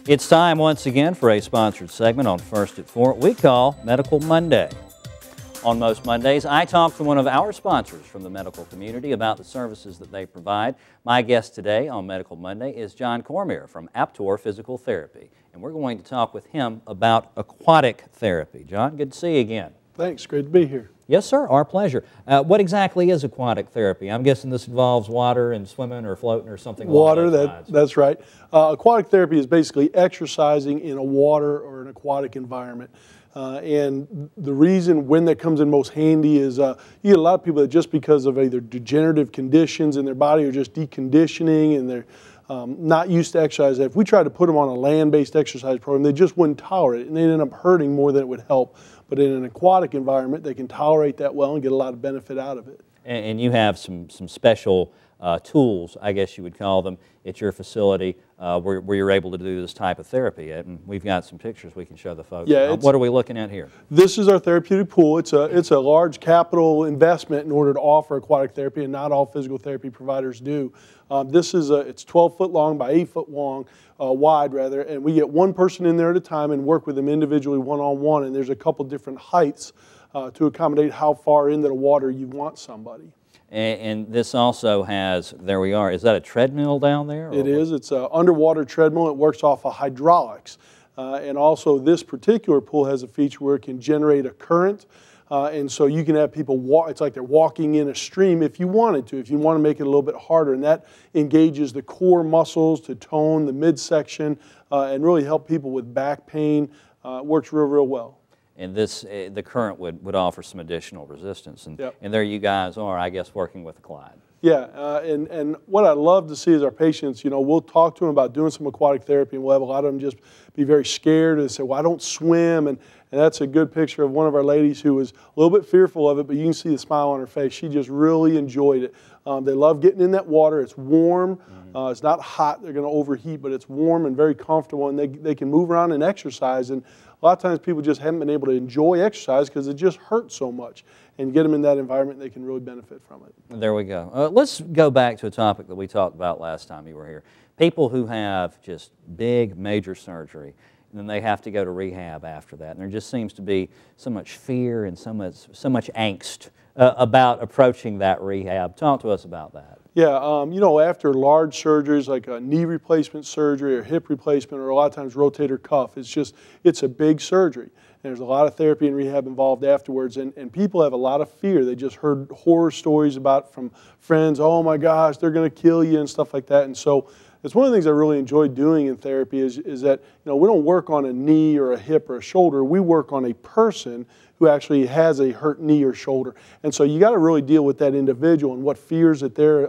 It's time once again for a sponsored segment on First at 4 we call Medical Monday. On most Mondays, I talk to one of our sponsors from the medical community about the services that they provide. My guest today on Medical Monday is John Cormier from Aptor Physical Therapy, and we're going to talk with him about aquatic therapy. John, good to see you again. Thanks, great to be here. Yes, sir, our pleasure. What exactly is aquatic therapy? I'm guessing this involves water and swimming or floating or something along those lines. That's right. Aquatic therapy is basically exercising in a water or an aquatic environment. And the reason when that comes in most handy is you get a lot of people that just because of either degenerative conditions in their body or just deconditioning and they're not used to exercise. If we tried to put them on a land-based exercise program, they just wouldn't tolerate it and they'd end up hurting more than it would help. But in an aquatic environment, they can tolerate that well and get a lot of benefit out of it. And you have some special tools, I guess you would call them, at your facility where you're able to do this type of therapy at. And we've got some pictures we can show the folks. Yeah, what are we looking at here? This is our therapeutic pool. It's a large capital investment in order to offer aquatic therapy, and not all physical therapy providers do. It's 12 foot long by 8 foot wide, and we get one person in there at a time and work with them individually one-on-one, and there's a couple different heights to accommodate how far into the water you want somebody. And this also has, there we are, is that a treadmill down there? It is. It's an underwater treadmill. It works off of hydraulics. And also this particular pool has a feature where it can generate a current. And so you can have people walk, it's like they're walking in a stream if you wanted to, if you want to make it a little bit harder. And that engages the core muscles to tone the midsection and really help people with back pain. It works real well. And this, the current would offer some additional resistance. And, yep. And there you guys are, I guess, working with the client. Yeah, and what I love to see is our patients, you know, we'll talk to them about doing some aquatic therapy, and we'll have a lot of them just be very scared and say, well, I don't swim. And that's a good picture of one of our ladies who was a little bit fearful of it, but you can see the smile on her face. She just really enjoyed it. They love getting in that water. It's warm. It's not hot. They're going to overheat, but it's warm and very comfortable, and they can move around and exercise. And a lot of times people just haven't been able to enjoy exercise because it just hurts so much. And get them in that environment, they can really benefit from it. There we go. Let's go back to a topic that we talked about last time you were here. People who have just big, major surgery, and then they have to go to rehab after that. And there just seems to be so much fear and so much angst about approaching that rehab. Talk to us about that. Yeah, you know, after large surgeries like a knee replacement surgery or hip replacement or a lot of times rotator cuff, it's a big surgery. And there's a lot of therapy and rehab involved afterwards, and people have a lot of fear. They just heard horror stories about from friends, oh my gosh, they're going to kill you and stuff like that. And so it's one of the things I really enjoy doing in therapy is that, you know, we don't work on a knee or a hip or a shoulder. We work on a person who actually has a hurt knee or shoulder. And so you got to really deal with that individual and what fears that they're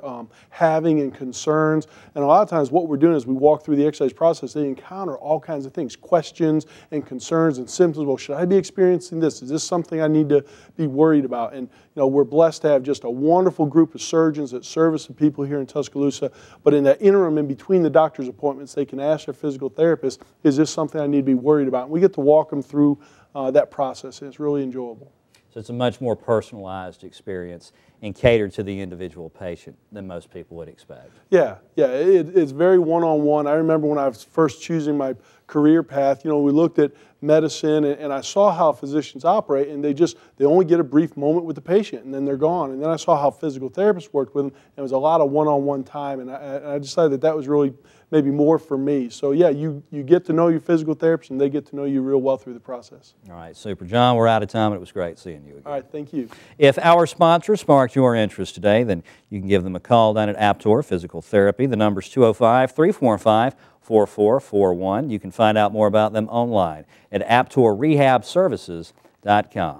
having and concerns. And a lot of times what we're doing is we walk through the exercise process, they encounter all kinds of things, questions and concerns and symptoms. Well, should I be experiencing this? Is this something I need to be worried about? And you know, we're blessed to have just a wonderful group of surgeons that service the people here in Tuscaloosa. But in that interim, in between the doctor's appointments, they can ask their physical therapist, is this something I need to be worried about? And we get to walk them through that process, and it's really enjoyable. So it's a much more personalized experience and catered to the individual patient than most people would expect. Yeah, it's very one-on-one. I remember when I was first choosing my career path, you know, we looked at medicine and I saw how physicians operate, and they only get a brief moment with the patient and then they're gone. And then I saw how physical therapists worked with them, and it was a lot of one-on-one time, and I decided that was really maybe more for me. So yeah, you get to know your physical therapist and they get to know you real well through the process. All right, super. John, we're out of time, and it was great seeing you again. All right, thank you. If our sponsor sparked your interest today, then you can give them a call down at Aptor Physical Therapy. The number's 205-345-4441. You can find out more about them online at AptorRehabServices.com.